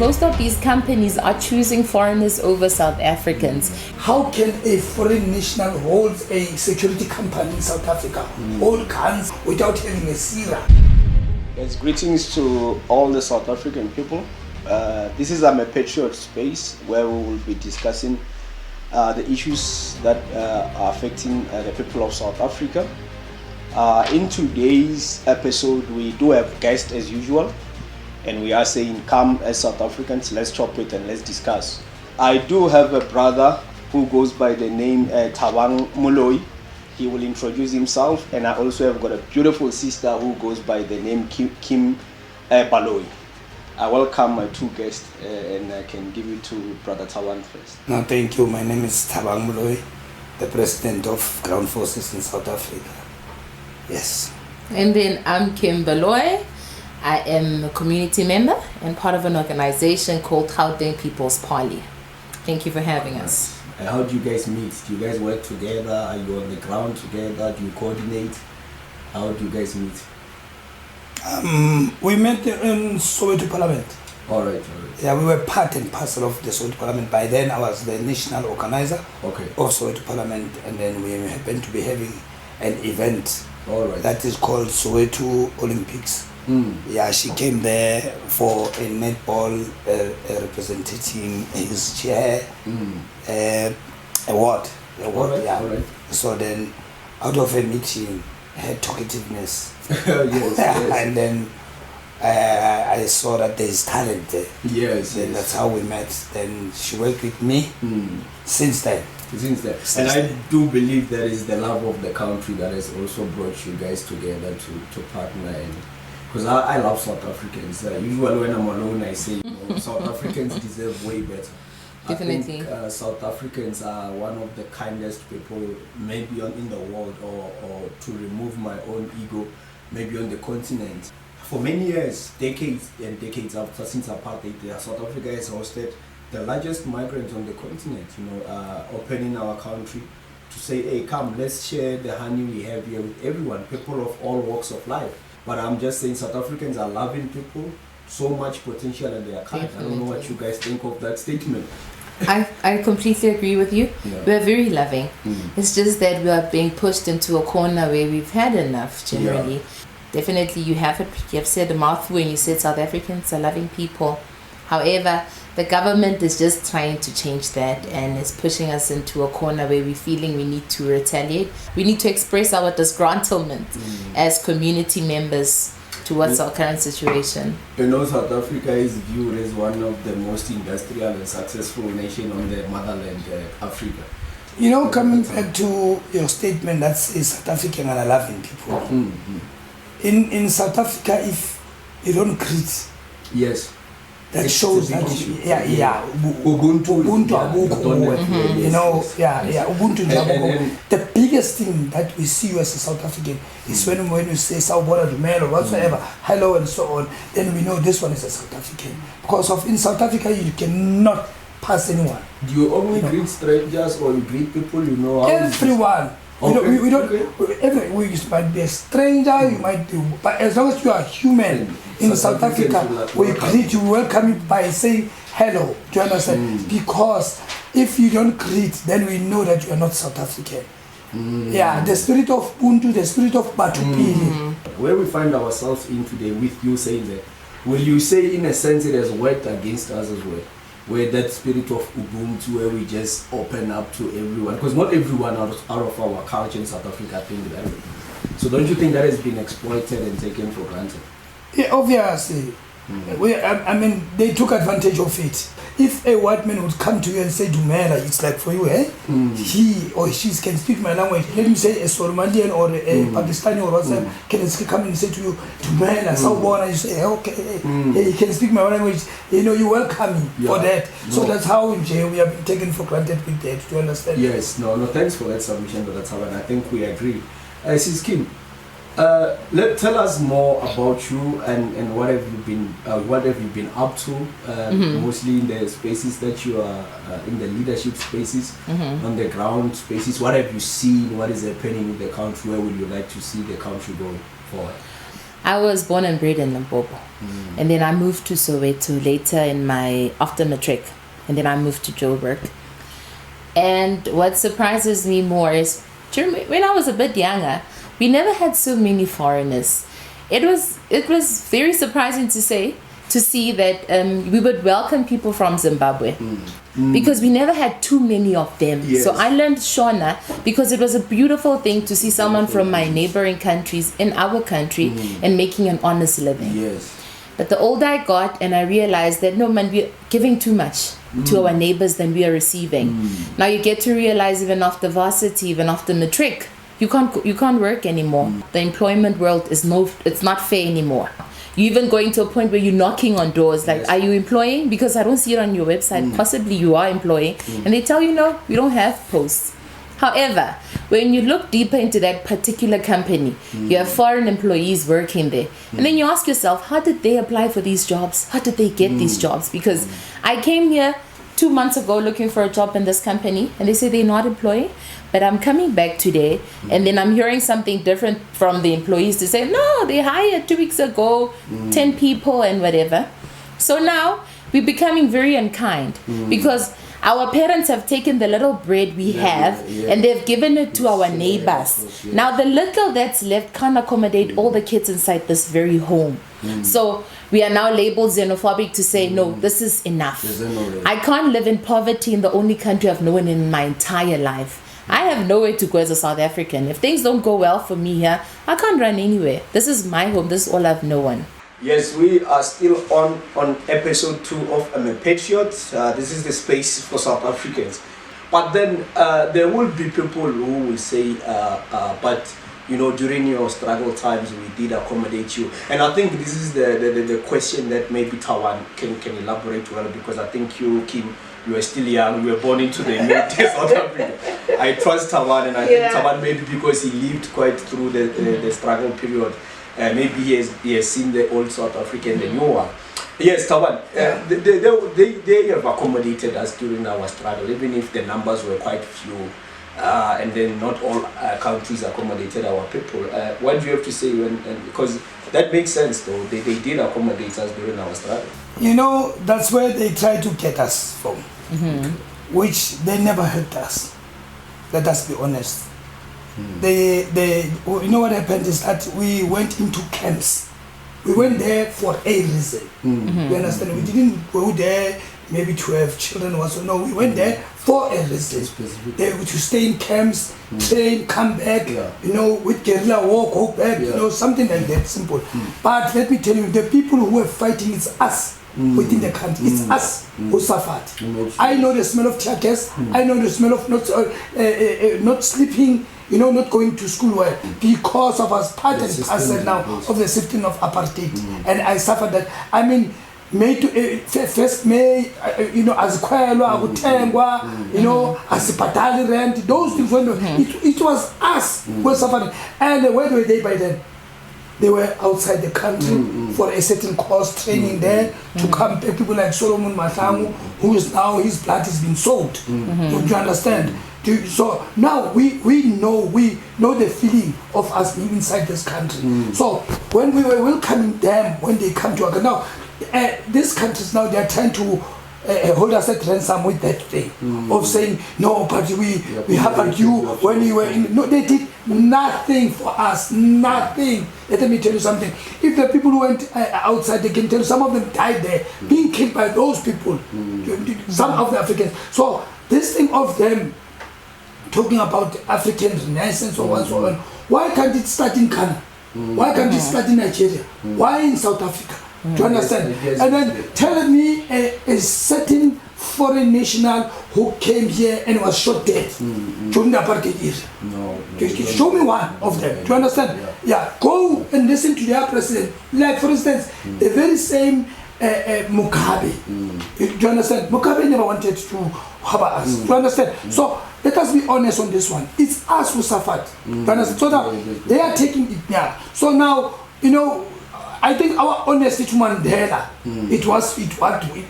Most of these companies are choosing foreigners over South Africans. How can a foreign national hold a security company in South Africa, hold guns without having a SIRA? Yes, greetings to all the South African people. This is a Patriot space where we will be discussing the issues that are affecting the people of South Africa. In today's episode, we do have guests as usual, and we are saying, come as South Africans, let's chop it and let's discuss. I do have a brother who goes by the name Thabang Moloi. He will introduce himself, and I also have got a beautiful sister who goes by the name Kim Baloi. I welcome my two guests, and I can give you to Brother Thabang first. No, thank you. My name is Thabang Moloi, the President of Ground Forces in South Africa. Yes. And then I'm Kim Baloi. I am a community member and part of an organization called Gauteng People's Party. Thank you for having us. How do you guys meet? Do you guys work together? Are you on the ground together? Do you coordinate? How do you guys meet? We met in Soweto Parliament. All right. Yeah, we were part and parcel of the Soweto Parliament. By then, I was the national organizer of Soweto Parliament, and then we happened to be having an event that is called Soweto Olympics. Yeah, she came there for a netball representing his chair award. Yeah. So then, out of a meeting, her talkativeness, yes. And then I saw that there is talent there. Yes. Then that's how we met. Then she worked with me since then. And I do believe that is the love of the country that has also brought you guys together to partner. And because I love South Africans. Usually when I'm alone, I say South Africans deserve way better. Definitely. I think South Africans are one of the kindest people maybe in the world, or to remove my own ego, maybe on the continent. For many years, decades and decades after since apartheid, South Africa has hosted the largest migrants on the continent, opening our country to say, hey, come, let's share the honey we have here with everyone, people of all walks of life. But I'm just saying South Africans are loving people, so much potential in their kind. I don't know what you guys think of that statement. I completely agree with you. Yeah. We're very loving. It's just that we are being pushed into a corner where we've had enough generally. Yeah. Definitely you have said a mouthful when you said South Africans are loving people. However, the government is just trying to change that and is pushing us into a corner where we're feeling we need to retaliate. We need to express our disgruntlement as community members towards our current situation. South Africa is viewed as one of the most industrial and successful nation on the motherland, Africa. Coming back to your statement that says South African are loving people. In South Africa, if you don't greet, yes, that shows that Ubuntu Ubuntu. The biggest thing that we see you as a South African is when you say Sawubona Dumelo or whatsoever, hello and so on, then we know this one is a South African. Because in South Africa you cannot pass anyone. Do you only greet strangers or you greet people everyone? We don't. You might be a stranger, you might be, but as long as you are human in South Africa, we greet you, welcome you by saying hello. Do you understand? Because if you don't greet, then we know that you are not South African. Yeah, the spirit of Ubuntu, the spirit of Batupili. Where we find ourselves in today, with you saying that, will you say in a sense it has worked against us as well? Where that spirit of Ubuntu, where we just open up to everyone, because not everyone out of our culture in South Africa think that way. So don't you think that has been exploited and taken for granted? Yeah, obviously. They took advantage of it. If a white man would come to you and say Dumela, it's like for you, he or she can speak my language. Let me say a Somalian or a Pakistani or whatever can come and say to you Dumela, Sawubona. You say he can speak my language. You welcome me for that. So that's how we have been taken for granted with that. Do you understand? Yes. No. Thanks for that submission, Dr. Thabang. I think we agree. Sis Kim, tell us more about you and what have you been up to, mostly in the spaces that you are in, the leadership spaces, on the ground spaces. What have you seen? What is happening in the country? Where would you like to see the country going forward? I was born and bred in Limpopo. And then I moved to Soweto later after matric. And then I moved to Joburg. And what surprises me more is, when I was a bit younger, we never had so many foreigners. It was very surprising to see that we would welcome people from Zimbabwe because we never had too many of them. Yes. So I learned Shona because it was a beautiful thing to see someone from my neighboring countries in our country and making an honest living. Yes. But the older I got, and I realized that no man, we're giving too much to our neighbors than we are receiving. Now you get to realize, even after varsity, even after matric, you can't work anymore. The employment world it's not fair anymore. You're even going to a point where you're knocking on doors like, are you employing? Because I don't see it on your website. Possibly you are employing. And they tell you, no, we don't have posts. However, when you look deeper into that particular company, you have foreign employees working there. And then you ask yourself, how did they apply for these jobs? How did they get these jobs? Because I came here 2 months ago looking for a job in this company, and they say they're not employing. But I'm coming back today, and then I'm hearing something different from the employees to say, no, they hired 2 weeks ago, 10 people and whatever. So now we're becoming very unkind because our parents have taken the little bread we have and they've given it to our neighbors. Now the little that's left can't accommodate all the kids inside this very home. So we are now labeled xenophobic to say, no, this is enough. I can't live in poverty in the only country I've known in my entire life. I have nowhere to go as a South African. If things don't go well for me here, I can't run anywhere. This is my home. This is all I've known. Yes, we are still on episode 2 of I'm a Patriot. This is the space for South Africans. But then there will be people who will say, but you know, during your struggle times, we did accommodate you. And I think this is the question that maybe Tawan can elaborate well, because I think you, Kim, you were still young, you were born into the new South Africa. I trust Tawan, and I think Tawan, maybe because he lived quite through the struggle period, maybe he has seen the old South Africa and the new one. Yes, Tawan, they have accommodated us during our struggle, even if the numbers were quite few, and then not all countries accommodated our people. What do you have to say because that makes sense though, they did accommodate us during our struggle. You know, that's where they try to get us from, which they never helped us. Let us be honest. You know what happened is that we went into camps. We went there for a reason. You understand? We didn't go there maybe to have children or so. No, we went there for a reason. To stay in camps, train, come back, you know, with guerrilla war, go back, you know, something like that, simple. But let me tell you, the people who are fighting, it's us within the country. It's us who suffered. I know the smell of tear gas. I know the smell of not sleeping, you know, not going to school well because of us part and parcel now of the system of apartheid. And I suffered that. I mean, May to first May, you know, as kwelwa, akutengwa, you know, as patali rent, those things. When it was us who were suffering. And where were they by then? They were outside the country for a certain course, training there to come. People like Solomon Matangu, who is now, his blood has been sold. Do you understand? So now we know the feeling of us being inside this country. So when we were welcoming them, when they come to us, now these countries now, they are trying to hold us at ransom with that thing of saying, no, but we helped you when you were in. No, they did nothing for us, nothing. Let me tell you something. If the people who went outside, they can tell you, some of them died there, being killed by those people, some of the Africans. So this thing of them talking about African Renaissance or what so on, why can't it start in Ghana? Why can't it start in Nigeria? Why in South Africa? Do you understand? And then tell me a certain foreign national who came here and was shot dead during the apartheid era. No. Show me one of them. Do you understand? Yeah. Go and listen to their president. Like, for instance, the very same Mugabe. Do you understand? Mugabe never wanted to have us. Do you understand? So let us be honest on this one. It's us who suffered. Do you understand? So now they are taking it now. So now, you know, I think our honesty to Mandela, it was, you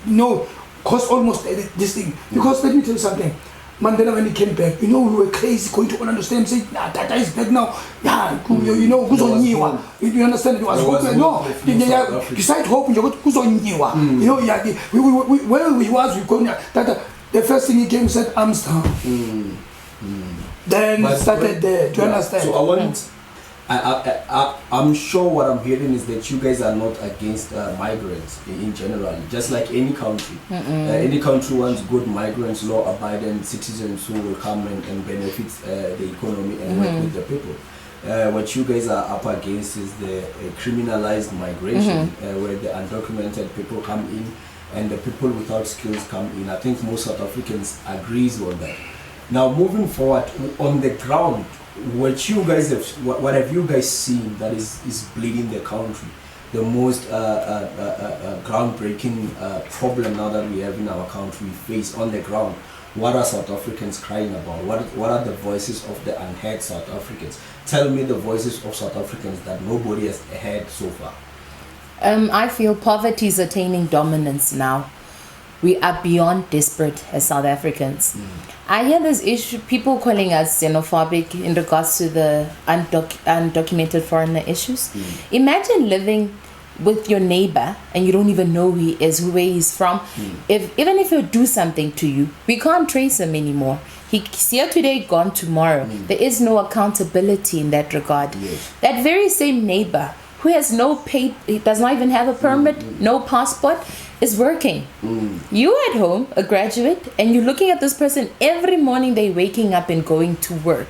know, cost almost this thing. Because let me tell you something. Mandela, when he came back, we were crazy, going to all understand, say, nah, Tata is back now. Yeah, kuzonyiwa. You understand? It was hope. No, beside hope, kuzonyiwa. Where we was, we going, Tata, the first thing he came said, Amsterdam. Then it started there. Do you understand? So I want. I'm sure what I'm hearing is that you guys are not against migrants in general. Just like any country, any country wants good migrants, law-abiding citizens who will come and benefit the economy and work with the people. What you guys are up against is the criminalized migration, where the undocumented people come in and the people without skills come in. I think most South Africans agrees on that. Now, moving forward on the ground, what have you guys seen that is bleeding the country? The most groundbreaking problem now that we have in our country we face on the ground. What are South Africans crying about? What are the voices of the unheard South Africans? Tell me the voices of South Africans that nobody has heard so far. I feel poverty is attaining dominance now. We are beyond desperate as South Africans. I hear this issue, people calling us xenophobic in regards to the undocumented foreigner issues. Imagine living with your neighbor and you don't even know who he is, where he's from. Even if you do something to you, we can't trace him anymore. He's here today, gone tomorrow. There is no accountability in that regard. That very same neighbor who has no pay, he does not even have a permit, no passport, is working. You at home, a graduate, and you're looking at this person every morning. They're waking up and going to work.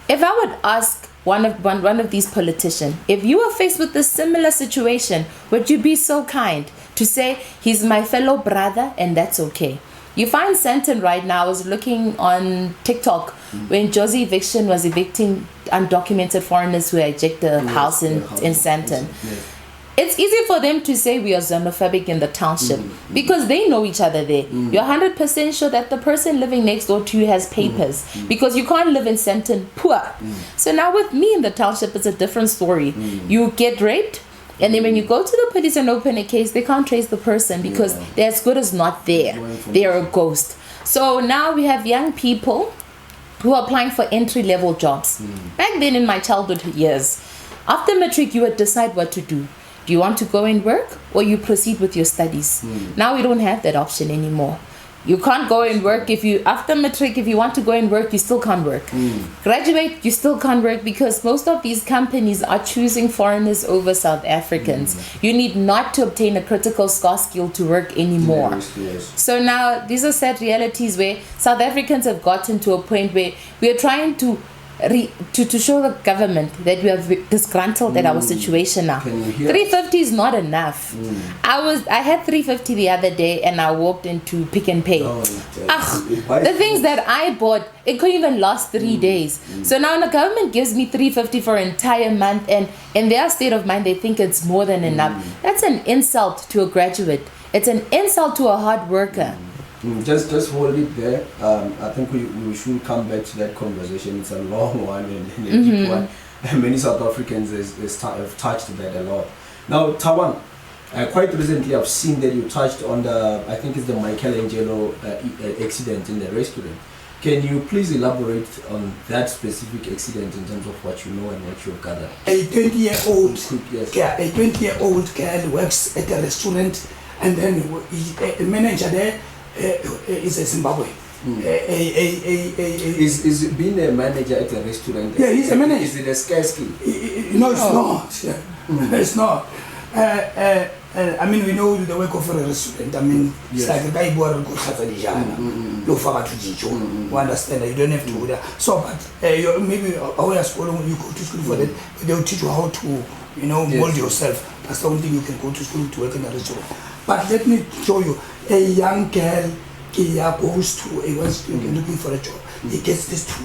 If I would ask one of these politicians, if you were faced with a similar situation, would you be so kind to say he's my fellow brother and that's okay? You find Sandton right now. I was looking on TikTok when Josie Eviction was evicting undocumented foreigners who ejected a house in Sandton. It's easy for them to say we are xenophobic in the township because they know each other there. You're 100% sure that the person living next door to you has papers because you can't live in Sandton poor. So now with me in the township, it's a different story. You get raped, and then when you go to the police and open a case, they can't trace the person because they're as good as not there. They're a ghost. So now we have young people who are applying for entry-level jobs. Back then in my childhood years, after matric, you would decide what to do. Do you want to go and work or you proceed with your studies? Now we don't have that option anymore. You can't go and work after matric, if you want to go and work, you still can't work. Graduate, you still can't work because most of these companies are choosing foreigners over South Africans. You need not to obtain a critical skill to work anymore. So now these are sad realities where South Africans have gotten to a point where we are trying to show the government that we are disgruntled at our situation now. 350 is not enough. I had 350 the other day and I walked into Pick and Pay. The things that I bought, it couldn't even last 3 days. So now the government gives me 350 for an entire month, and in their state of mind they think it's more than enough. That's an insult to a graduate. It's an insult to a hard worker. Just hold it there. I think we should come back to that conversation. It's a long one and a deep one. Many South Africans have touched that a lot. Now, Tawan, quite recently I've seen that you touched on I think it's the Michelangelo accident in the restaurant. Can you please elaborate on that specific accident in terms of what you know and what you've gathered? A 20-year-old girl works at a restaurant, and then a manager there is a Zimbabwe. Is being a manager at a restaurant? Yeah, he's a manager. Is it a scarce skill? No, it's not. It's not. I mean, we know the work of a restaurant. I mean, it's like a guy who goes to the you understand? You don't have to do that. So, but maybe our school, you go to school for that, but they'll teach you how to, mold yourself. That's the only thing you can go to school to work in a restaurant. But let me show you a young girl goes to a restaurant looking for a job. He gets this to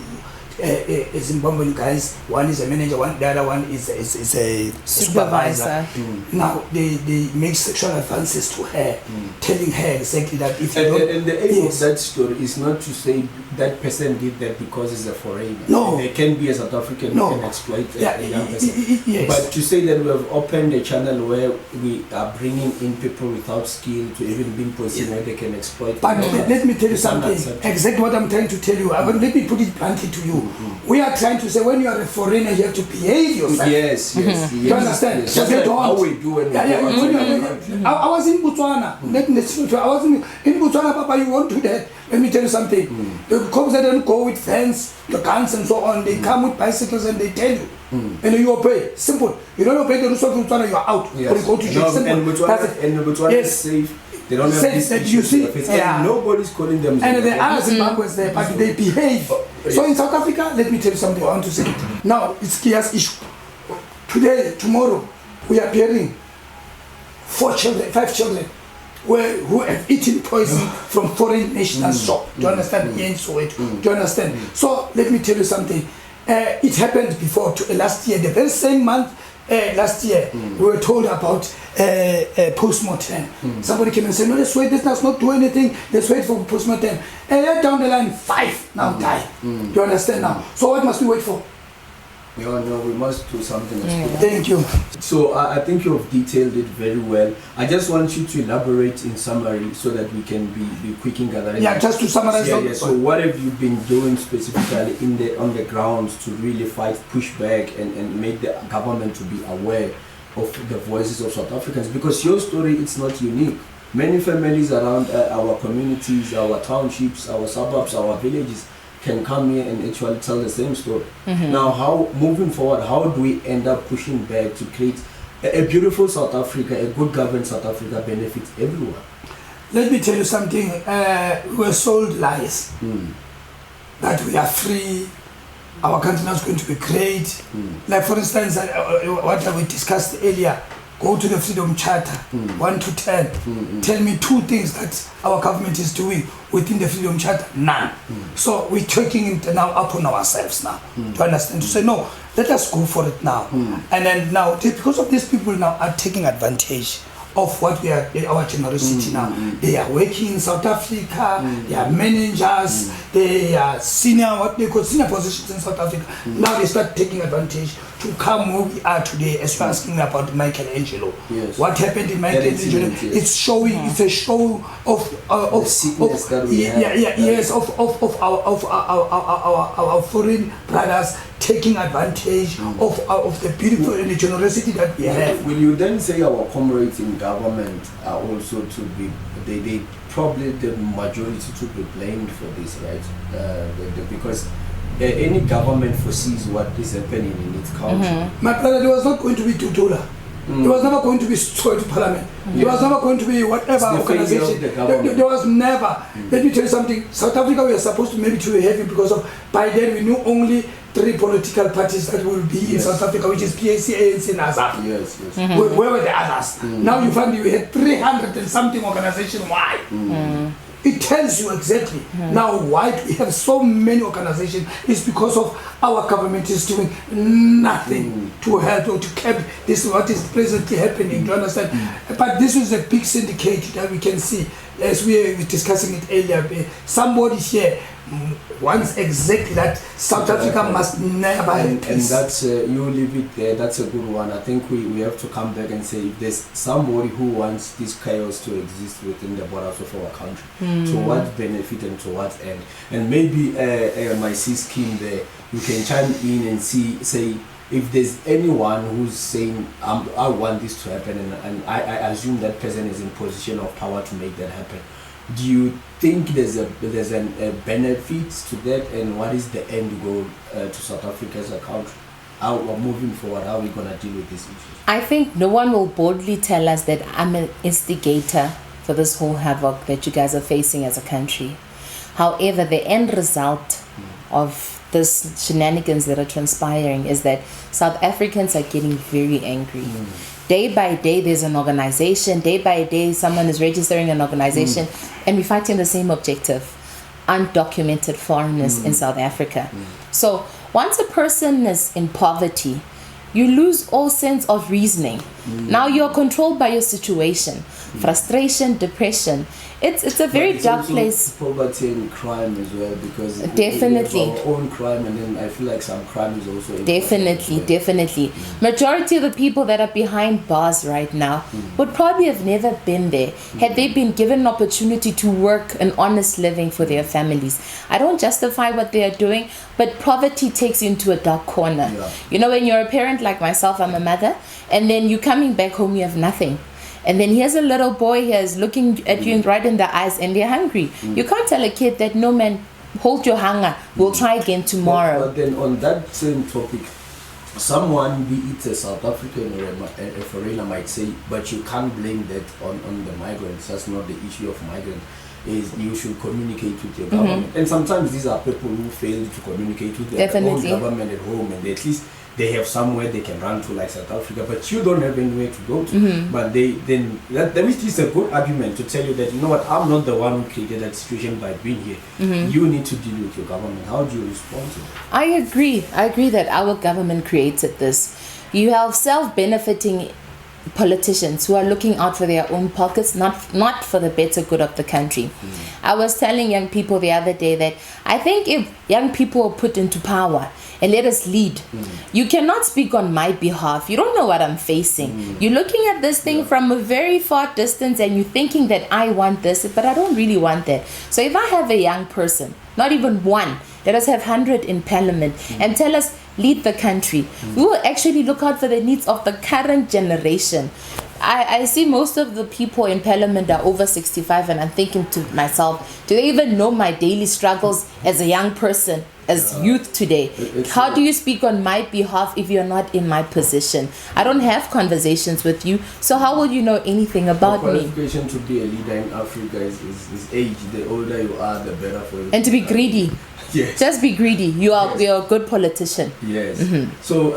Zimbabwean guys. One is a manager, the other one is a supervisor. Now they make sexual advances to her, telling her exactly that if you don't... And the aim of that story is not to say that person did that because he's a foreigner. No. They can be a South African who can exploit a young person. Yes. But to say that we have opened a channel where we are bringing in people without skill to even be in position where they can exploit. But let me tell you something, exactly what I'm trying to tell you. Let me put it bluntly to you. We are trying to say when you are a foreigner, you have to behave yourself. Yes. You understand? Yes. Just like how we do when I was in Botswana. I was in Botswana, Papa, you won't do that. Let me tell you something. The cops that don't go with fence, the guns and so on, they come with bicycles and they tell you. And you obey. Simple. You don't obey the rules of Botswana, you are out. Yes. Or you go to jail. Simple. And Botswana is safe. They don't have this that you see, and nobody's calling them. And there are Zimbabweans there, but they behave. So in South Africa, let me tell you something I want to say. Now, it's Kia's issue. Today, tomorrow, we are hearing 5 children who have eaten poison from foreign nationals' shop. Do you understand? Here in Soweto. Do you understand? So let me tell you something. It happened before last year, the very same month. Last year, we were told about post-mortem. Somebody came and said, no, let's wait, this does not do anything, let's wait for post-mortem. And down the line, 5 now die. Do you understand now? So what must we wait for? No, we must do something. Thank you. So I think you have detailed it very well. I just want you to elaborate in summary so that we can be quick in gathering. Yeah, just to summarize. So what have you been doing specifically on the ground to really fight pushback and make the government to be aware of the voices of South Africans? Because your story, it's not unique. Many families around our communities, our townships, our suburbs, our villages can come here and actually tell the same story. Now, moving forward, how do we end up pushing back to create a beautiful South Africa, a good governed South Africa benefits everyone? Let me tell you something. We were sold lies that we are free, our country is going to be great. Like for instance, what we discussed earlier, go to the Freedom Charter, 1 to 10. Tell me 2 things that our government is doing within the Freedom Charter. None. So we're taking it now upon ourselves now. Do you understand? To say, no, let us go for it now. And then now, because of these people now are taking advantage of what we are, our generosity now. They are working in South Africa, they are managers, they are what they call senior positions in South Africa. Now they start taking advantage to come where we are today. As you're asking me about Michelangelo. Yes. What happened in Michelangelo? It's showing, it's a show of sickness that we have. Our foreign brothers taking advantage of the beautiful and the generosity that we have. Will you then say our comrades in government are also to be, they probably the majority to be blamed for this, right? Because any government foresees what is happening in its country. My brother, there was not going to be Tutola. There was never going to be Soweto Parliament. There was never going to be whatever organization. There was never. Let me tell you something. South Africa, we are supposed to maybe to be having, because of by then we knew only 3 political parties that will be in South Africa, which is PAC, ANC, and AZAP. Yes. Where were the others? Now you find you had 300 and something organizations. Why? It tells you exactly now why we have so many organizations. It's because of our government is doing nothing to help or to keep this what is presently happening. Do you understand? But this is a big syndicate that we can see, as we were discussing it earlier. Somebody here wants exactly that South Africa must never have peace. And that's you leave it there. That's a good one. I think we have to come back and say, if there's somebody who wants this chaos to exist within the borders of our country, to what benefit and to what end? And maybe my sis Kim there, you can chime in and say if there's anyone who's saying I want this to happen, and I assume that person is in position of power to make that happen. Do you think there's a benefit to that, and what is the end goal to South Africa as a country? How we're moving forward, how are we going to deal with these issues? I think no one will boldly tell us that I'm an instigator for this whole havoc that you guys are facing as a country. However, the end result of this shenanigans that are transpiring is that South Africans are getting very angry. Day by day, there's an organization. Day by day, someone is registering an organization, and we're fighting the same objective: undocumented foreigners in South Africa. So once a person is in poverty, you lose all sense of reasoning. Now you're controlled by your situation, frustration, depression. It's a very dark place. Poverty and crime as well, because definitely we have our own crime, and then I feel like some crime is also definitely. Majority of the people that are behind bars right now would probably have never been there had they been given an opportunity to work an honest living for their families. I don't justify what they are doing, but poverty takes you into a dark corner. You know, when you're a parent like myself, I'm a mother, and then you're coming back home, you have nothing. And then here's a little boy here is looking at you right in the eyes, and they're hungry. You can't tell a kid that, no man, hold your hunger, we'll try again tomorrow. But then on that same topic, someone, be it a South African or a foreigner, might say, but you can't blame that on the migrants. That's not the issue of migrants. Is you should communicate with your government. And sometimes these are people who fail to communicate with their own government at home, and at least they have somewhere they can run to, like South Africa, but you don't have anywhere to go to. But that which is a good argument to tell you that, you know what, I'm not the one who created that situation by being here. You need to deal with your government. How do you respond to it? I agree that our government created this. You have self-benefiting politicians who are looking out for their own pockets, not for the better good of the country. I was telling young people the other day that I think if young people are put into power and let us lead, you cannot speak on my behalf. You don't know what I'm facing. You're looking at this thing from a very far distance, and you're thinking that I want this, but I don't really want that. So if I have a young person, not even one, let us have 100 in parliament and tell us, lead the country. We will actually look out for the needs of the current generation. I see most of the people in parliament are over 65, and I'm thinking to myself, do they even know my daily struggles as a young person, as youth today? How do you speak on my behalf if you're not in my position? I don't have conversations with you, so how will you know anything about me? The qualification to be a leader in Africa is age. The older you are, the better for you. And to be greedy. Yes. Just be greedy. You're a good politician. Yes. So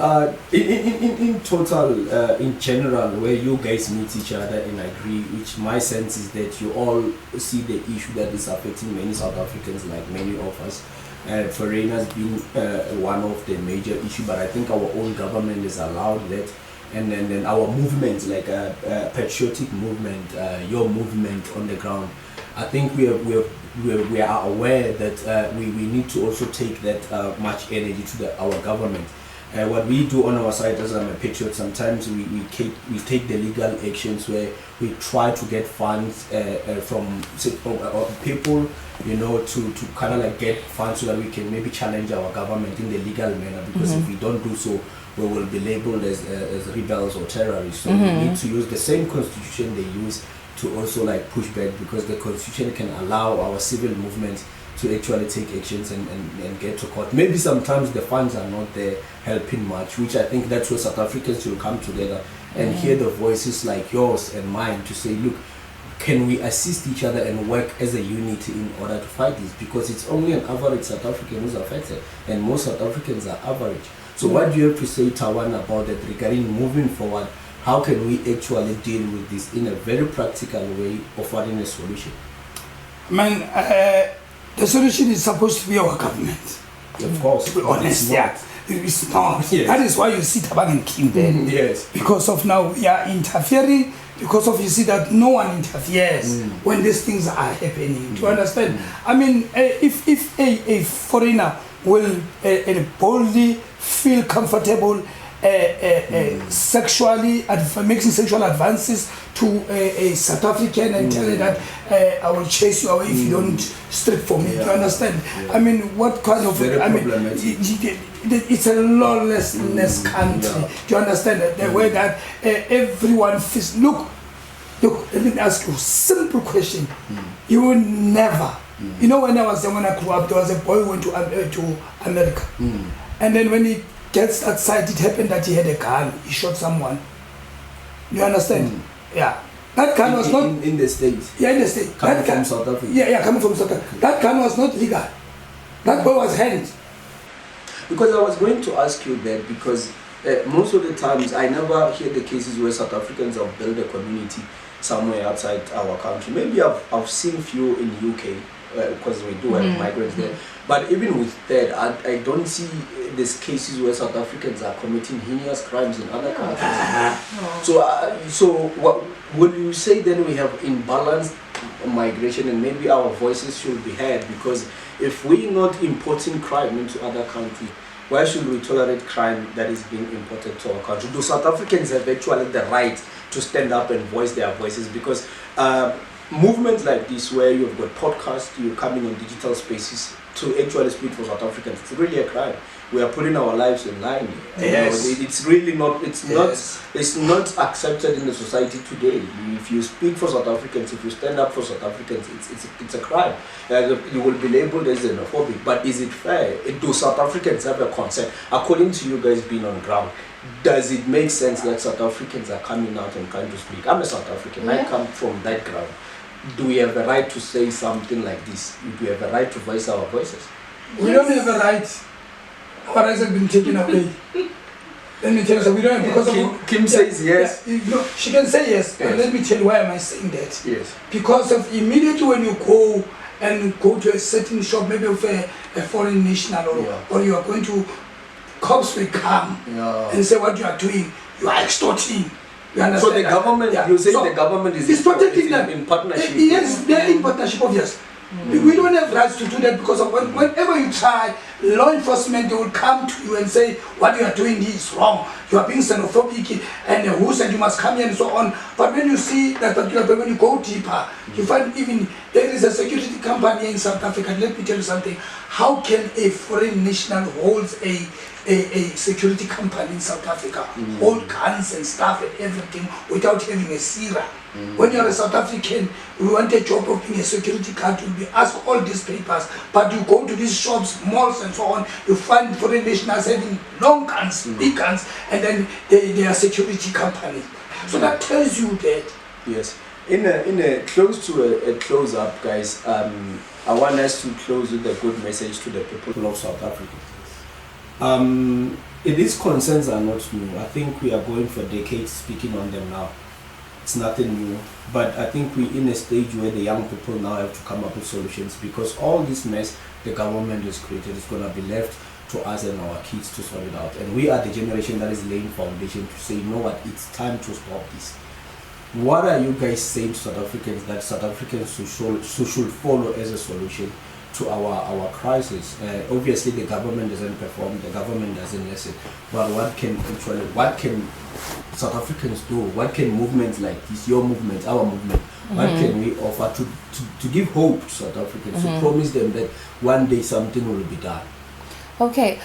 in total, in general, where you guys meet each other and agree, which my sense is that you all see the issue that is affecting many South Africans, like many of us. Foreigners being one of the major issue, but I think our own government has allowed that. And then our movement, like a patriotic movement, your movement on the ground, I think we are aware that we need to also take that much energy to our government. What we do on our side, as I'm a patriot, sometimes we take the legal actions where we try to get funds from people, you know, to kind of like get funds so that we can maybe challenge our government in the legal manner, because if we don't do so, we will be labeled as rebels or terrorists. So we need to use the same constitution they use to also like push back, because the constitution can allow our civil movement to actually take actions and get to court. Maybe sometimes the funds are not there helping much, which I think that's where South Africans will come together and hear the voices like yours and mine to say, look, can we assist each other and work as a unity in order to fight this? Because it's only an average South African who's affected, and most South Africans are average. So what do you have to say, Tawan, about that regarding moving forward? How can we actually deal with this in a very practical way, offering a solution? Man, the solution is supposed to be our government. Of course. To be honest, it's not. Yes. That is why you see Tabang and Kim there. Yes. Because of now we are interfering, because of you see that no one interferes when these things are happening. Do you understand? I mean, if a foreigner will boldly feel comfortable sexually making sexual advances to a South African and tell her that I will chase you away if you don't strip for me. Do you understand? I mean, what kind of it's a lawlessness country. Do you understand? The way that everyone feels. Look, let me ask you a simple question. You will never, you know, when I grew up, there was a boy who went to America, and then when he gets outside, it happened that he had a gun. He shot someone. You understand? Yeah. That gun was not in the States. Yeah, in the States. Coming from South Africa. Yeah, coming from South Africa. That gun was not legal. That boy was hanged. Because I was going to ask you that, because most of the times I never hear the cases where South Africans have built a community somewhere outside our country. Maybe I've seen few in UK, because we do have migrants there. But even with that, I don't see these cases where South Africans are committing heinous crimes in other countries. So what would you say then we have imbalanced migration, and maybe our voices should be heard? Because if we're not importing crime into other countries, why should we tolerate crime that is being imported to our country? Do South Africans have actually the right to stand up and voice their voices? Because movements like this, where you've got podcasts, you're coming on digital spaces to actually speak for South Africans, it's really a crime. We are putting our lives in line. Yes. It's really not. It's not accepted in the society today. If you speak for South Africans, if you stand up for South Africans, it's a crime. You will be labeled as xenophobic. But is it fair? Do South Africans have a consent? According to you guys being on ground, does it make sense that South Africans are coming out and trying to speak? I'm a South African. I come from that ground. Do we have a right to say something like this? Do we have a right to voice our voices? We don't have a right. Our rights have been taken away. Let me tell you, so we don't have, because Kim says yes. No, she can say yes, but let me tell you why am I saying that. Yes. Because of immediately when you go to a certain shop, maybe of a foreign national, or you are going to, cops will come and say what you are doing, you are extorting. You understand? So the government, you say the government is protecting them in partnership. Yes, they are in partnership, obviously. We don't have rights to do that, because of whenever you try, law enforcement, they will come to you and say what you are doing is wrong. You are being xenophobic, and who said you must come here and so on. But when you see that particular, when you go deeper, you find even there is a security company in South Africa. Let me tell you something. How can a foreign national hold a security company in South Africa, hold guns and stuff and everything without having a SIRA? When you're a South African, you want a job of being a security guard, you'll be asked all these papers, but you go to these shops, malls and so on, you find foreign nationals having long guns, big guns, and then they are security company. So that tells you that. Yes. In a close to a close up, guys, I want us to close with a good message to the people of South Africa. These concerns are not new. I think we are going for decades speaking on them now. It's nothing new, but I think we're in a stage where the young people now have to come up with solutions, because all this mess the government has created is going to be left to us and our kids to sort it out. And we are the generation that is laying foundation to say, you know what, it's time to stop this. What are you guys saying to South Africans that South Africans should follow as a solution to our crisis? Obviously the government doesn't perform, the government doesn't listen, but what can South Africans do? What can movements like this, your movement, our movement, what can we offer to give hope to South Africans, to promise them that one day something will be done? Okay,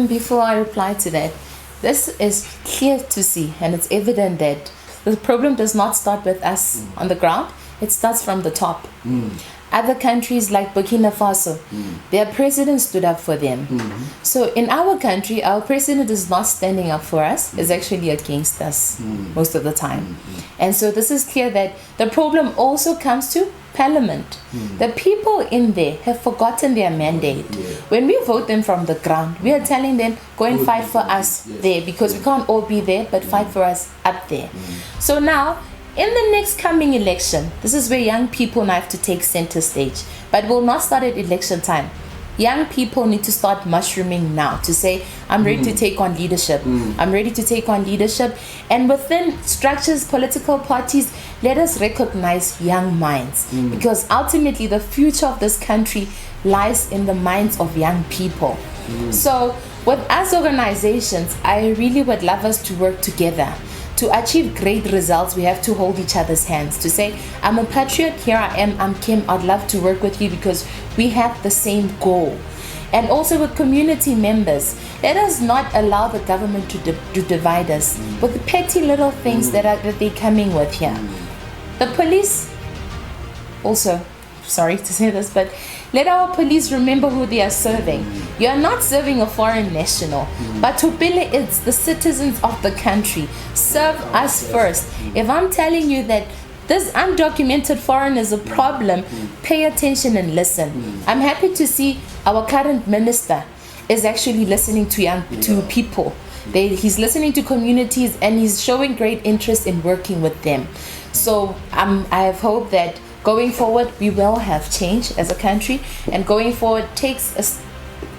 before I reply to that, this is clear to see, and it's evident that the problem does not start with us on the ground, it starts from the top. Other countries like Burkina Faso, their president stood up for them. So in our country, our president is not standing up for us, is actually against us most of the time. And so this is clear that the problem also comes to Parliament. The people in there have forgotten their mandate. When we vote them from the ground, we are telling them, go and fight for us there, because we can't all be there, but fight for us up there. So now, in the next coming election, this is where young people now have to take center stage, but will not start at election time. Young people need to start mushrooming now to say, I'm ready to take on leadership. I'm ready to take on leadership. And within structures, political parties, let us recognize young minds, because ultimately the future of this country lies in the minds of young people. So with us organizations, I really would love us to work together. To achieve great results, we have to hold each other's hands, to say, I'm a patriot, here I am, I'm Kim, I'd love to work with you because we have the same goal. And also with community members, let us not allow the government to divide us with the petty little things that they're coming with here. The police, also, sorry to say this, but let our police remember who they are serving. You are not serving a foreign national, but Tupile is the citizens of the country. Serve us first. If I'm telling you that this undocumented foreign is a problem, pay attention and listen. I'm happy to see our current minister is actually listening to people. He's listening to communities and he's showing great interest in working with them. So I have hope that going forward, we will have change as a country, and going forward takes us.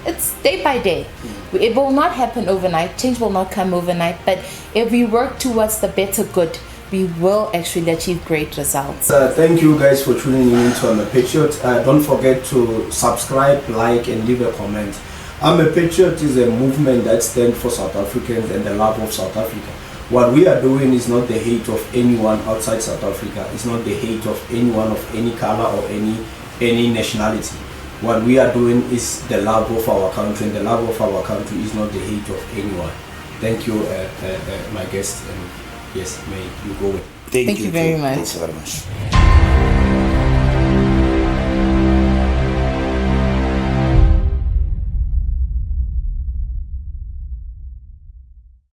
It's day by day. It will not happen overnight. Change will not come overnight. But if we work towards the better good, we will actually achieve great results. Thank you guys for tuning in to I'm a Patriot. Don't forget to subscribe, like, and leave a comment. I'm a Patriot is a movement that stands for South Africans and the love of South Africa. What we are doing is not the hate of anyone outside South Africa. It's not the hate of anyone of any color or any nationality. What we are doing is the love of our country, and the love of our country is not the hate of anyone. Thank you, my guest, and yes, may you go with. Thank you very much. Thanks very much.